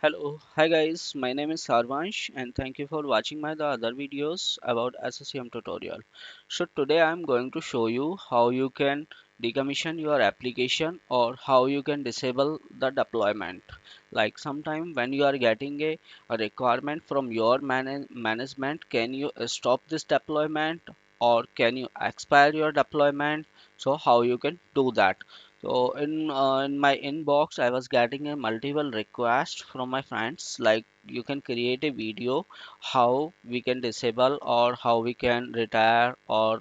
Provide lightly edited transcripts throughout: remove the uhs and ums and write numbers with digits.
Hello, hi guys, my name is Sarvansh and thank you for watching my the other videos about SCCM tutorial. So today I am going to show you how you can decommission your application or how you can disable the deployment. Like sometime when you are getting a requirement from your management, can you stop this deployment or can you expire your deployment? So how you can do that? So in my inbox, I was getting a multiple request from my friends like you can create a video how we can disable or how we can retire or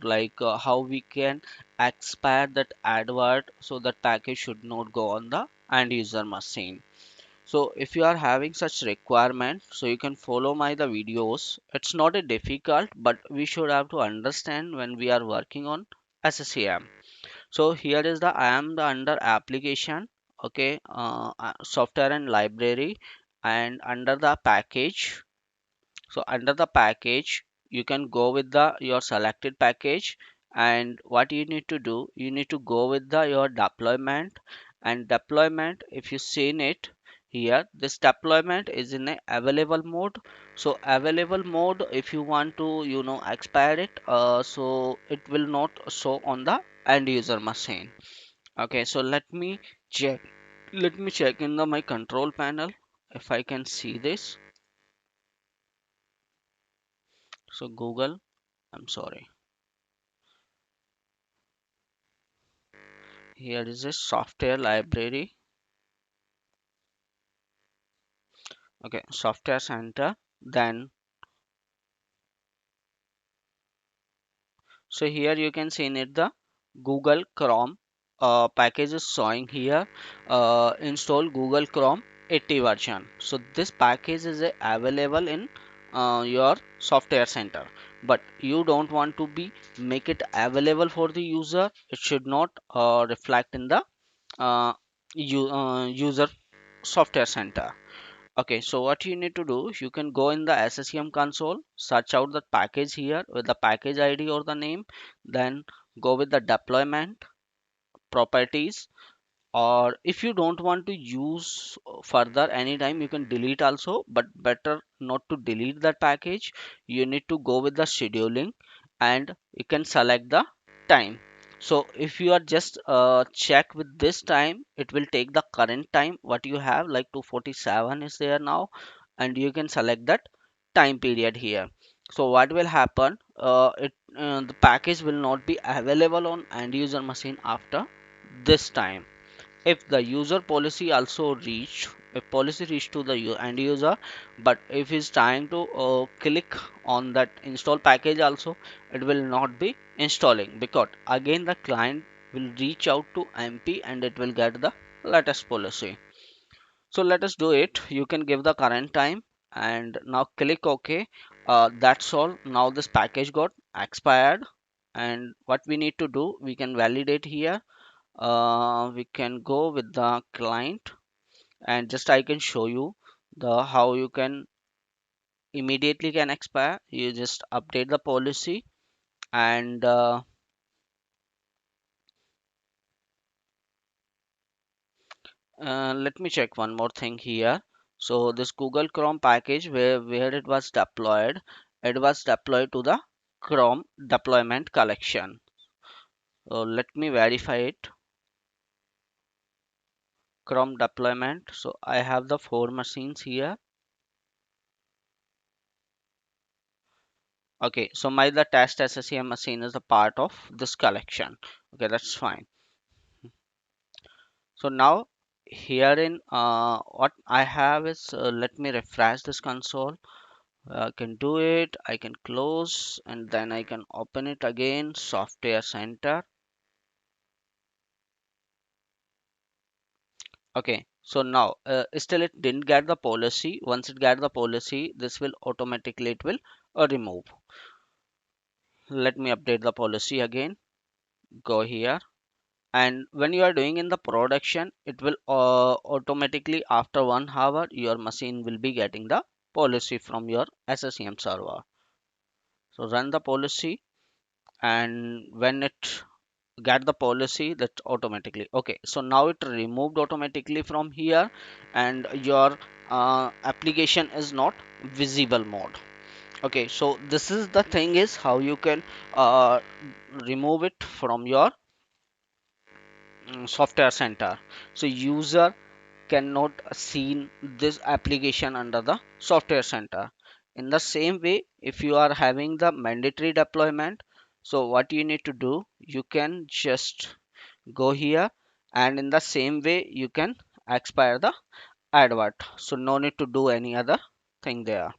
how we can expire that advert so that package should not go on the end user machine. So if you are having such requirement, so you can follow my the videos. It's not a difficult, but we should have to understand when we are working on SCCM. So here is the I am the under application, okay, software and library, and under the package. So under the package you can go with the your selected package, and what you need to do, you need to go with the your deployment. And deployment, if you seen it here, this deployment is in a available mode. So available mode, if you want to expire it, so it will not show on the end user machine. Okay, so check let me check in the my control panel if I can see this. So Google, I'm sorry, here is a software library. Okay, software center. Then so here you can see in it the Google Chrome package is showing here, install Google Chrome 80 version. So this package is available in your software center, but you don't want to be make it available for the user. It should not reflect in the user software center. Okay, so what you need to do, you can go in the SCCM console, search out the package here with the package ID or the name, then go with the deployment properties. Or if you don't want to use further anytime, you can delete also, but better not to delete that package. You need to go with the scheduling and you can select the time. So if you are just check with this time, it will take the current time what you have, like 247 is there now, and you can select that time period here. So what will happen, the package will not be available on end user machine after this time. If the user policy also reach, if policy reach to the end user, but if he's trying to click on that install package also, it will not be installing, because again the client will reach out to MP and it will get the latest policy. So let us do it. You can give the current time and now click OK. That's all. Now this package got expired, and what we need to do, we can validate here. We can go with the client, and just I can show you the how you can immediately can expire. You just update the policy, and let me check one more thing here. So this Google Chrome package, where it was deployed to the Chrome deployment collection. So let me verify it. Chrome deployment. So I have the four machines here. Okay, so my the test SCCM machine is a part of this collection. Okay, that's fine. So now here in what I have is, let me refresh this console. I can do it. I can close and then I can open it again. Software center. Okay, so now still it didn't get the policy. Once it get the policy, this will automatically it will remove. Let me update the policy again. Go here, and when you are doing in the production, it will automatically after 1 hour your machine will be getting the policy from your SCCM server. So run the policy, and when it get the policy, that automatically okay. So now it removed automatically from here, and your application is not visible mode. Okay, so this is the thing is how you can uh, remove it from your software center. So user cannot see this application under the software center. In the same way, if you are having the mandatory deployment, so what you need to do, you can just go here, and in the same way you can expire the advert, so no need to do any other thing there.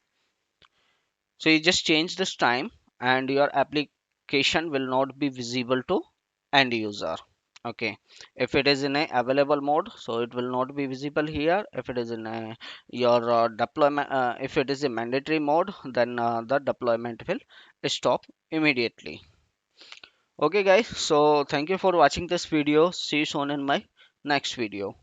So you just change this time and your application will not be visible to end user. Okay, if it is in a available mode, so it will not be visible here. If it is in a your deployment, if it is a mandatory mode, then the deployment will stop immediately. Okay guys, so thank you for watching this video. See you soon in my next video.